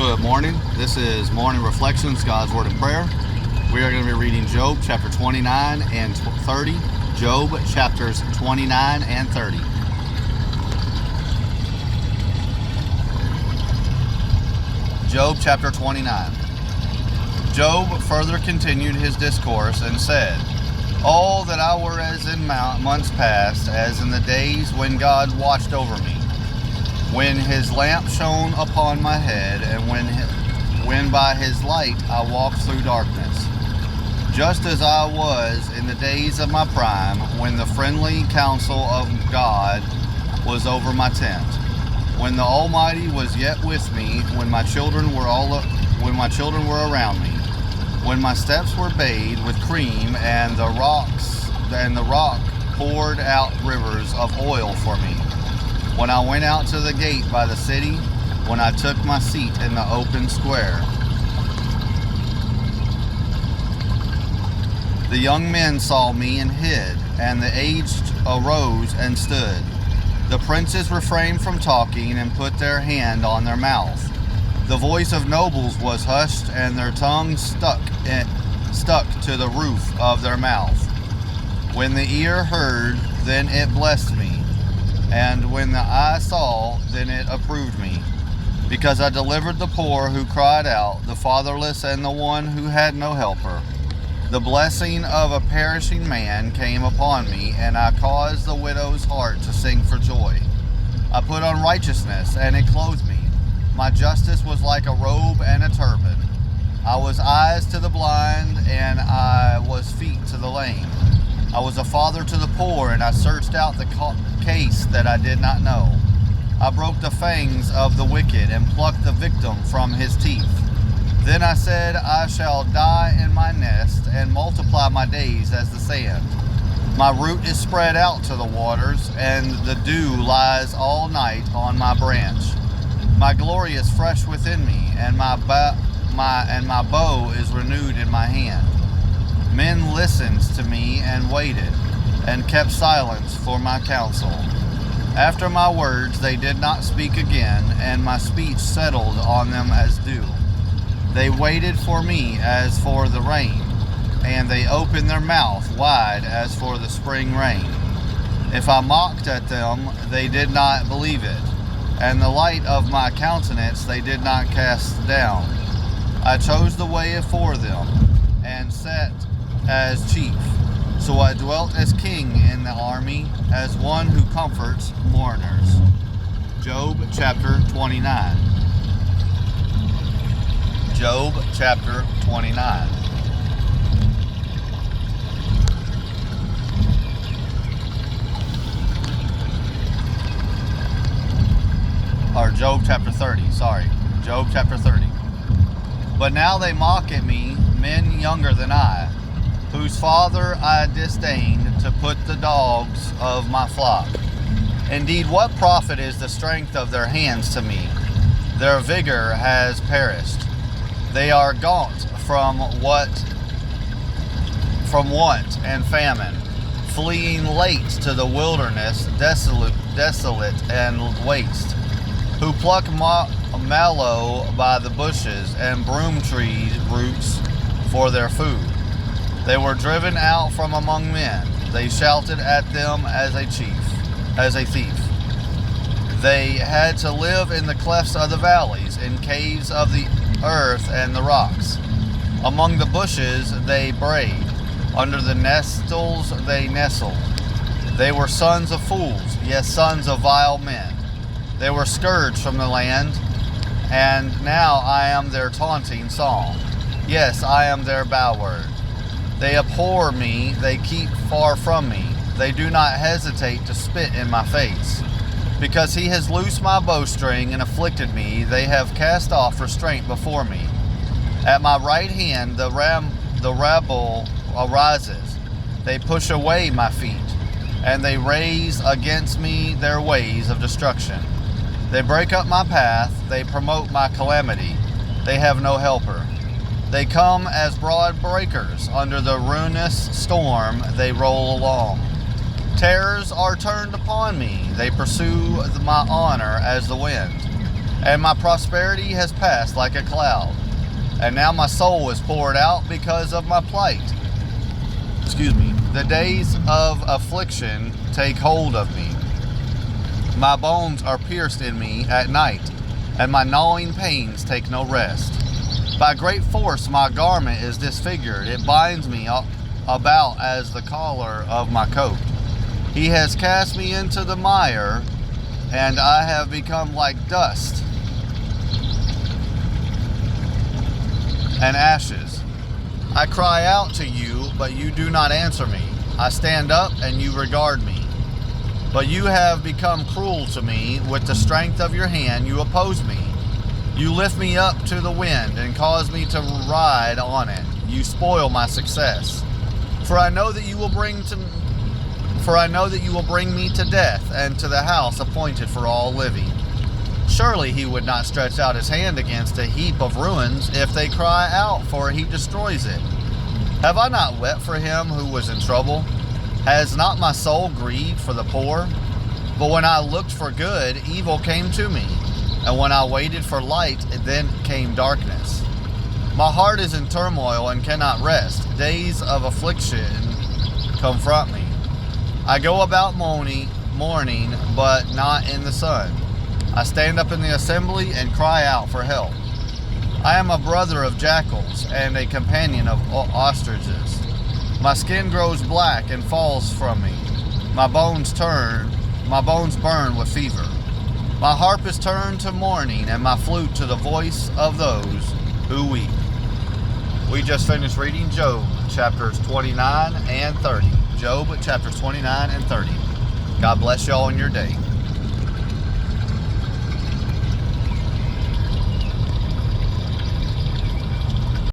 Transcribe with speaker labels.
Speaker 1: Good morning. This is Morning Reflections, God's Word and Prayer. We are going to be reading Job chapter 29 and 30. Job chapters 29 and 30. Job chapter 29. Job further continued his discourse and said, "Oh, that I were as in months past, as in the days when God watched over me, when his lamp shone upon my head, and when by his light I walked through darkness. Just as I was in the days of my prime, when the friendly counsel of God was over my tent, when the Almighty was yet with me, when my children were around me, when my steps were bathed with cream, and the rock poured out rivers of oil for me. When I went out to the gate by the city, when I took my seat in the open square. The young men saw me and hid, and the aged arose and stood. The princes refrained from talking and put their hand on their mouth. The voice of nobles was hushed, and their tongues stuck to the roof of their mouth. When the ear heard, then it blessed me. And when the eye saw, then it approved me. Because I delivered the poor who cried out, the fatherless and the one who had no helper. The blessing of a perishing man came upon me, and I caused the widow's heart to sing for joy. I put on righteousness, and it clothed me. My justice was like a robe and a turban. I was eyes to the blind, and I was feet to the lame. I was a father to the poor, and I searched out the case that I did not know. I broke the fangs of the wicked and plucked the victim from his teeth. Then I said, I shall die in my nest and multiply my days as the sand. My root is spread out to the waters, and the dew lies all night on my branch. My glory is fresh within me, and my bow is renewed in my hand. Men listened to me and waited, and kept silence for my counsel. After my words they did not speak again, and my speech settled on them as dew. They waited for me as for the rain, and they opened their mouth wide as for the spring rain. If I mocked at them, they did not believe it, and the light of my countenance they did not cast down. I chose the way for them, and sat as chief. So I dwelt as king in the army, as one who comforts mourners. Job chapter 29. Job chapter 29. Or Job chapter 30, sorry. Job chapter 30. But now they mock at me, men younger than I, whose father I disdained to put the dogs of my flock. Indeed, what profit is the strength of their hands to me? Their vigor has perished. They are gaunt from want and famine, fleeing late to the wilderness, desolate and waste, who pluck mallow by the bushes and broom tree roots for their food. They were driven out from among men. They shouted at them as a thief. They had to live in the clefts of the valleys, in caves of the earth and the rocks. Among the bushes they brayed. Under the nettles they nestled. They were sons of fools, yes, sons of vile men. They were scourged from the land, and now I am their taunting song. Yes, I am their byword. They abhor me, they keep far from me. They do not hesitate to spit in my face. Because he has loosed my bowstring and afflicted me, they have cast off restraint before me. At my right hand the rabble arises. They push away my feet, and they raise against me their ways of destruction. They break up my path, they promote my calamity. They have no helper. They come as broad breakers. Under the ruinous storm they roll along. Terrors are turned upon me. They pursue my honor as the wind. and my prosperity has passed like a cloud. And now my soul is poured out because of my plight. The days of affliction take hold of me. My bones are pierced in me at night, and my gnawing pains take no rest. By great force my garment is disfigured. It binds me about as the collar of my coat. He has cast me into the mire, and I have become like dust and ashes. I cry out to you, but you do not answer me. I stand up, and you regard me. But you have become cruel to me. With the strength of your hand you oppose me. You lift me up to the wind and cause me to ride on it. You spoil my success. For I know that you will bring me to death, and to the house appointed for all living. Surely he would not stretch out his hand against a heap of ruins. If they cry out, for he destroys it. Have I not wept for him who was in trouble? Has not my soul grieved for the poor? But when I looked for good, evil came to me. And when I waited for light, then came darkness. My heart is in turmoil and cannot rest. Days of affliction confront me. I go about mourning, but not in the sun. I stand up in the assembly and cry out for help. I am a brother of jackals and a companion of ostriches. My skin grows black and falls from me. My bones burn with fever. My harp is turned to mourning, and my flute to the voice of those who weep. We just finished reading Job chapters 29 and 30. Job chapters 29 and 30. God bless y'all in your day.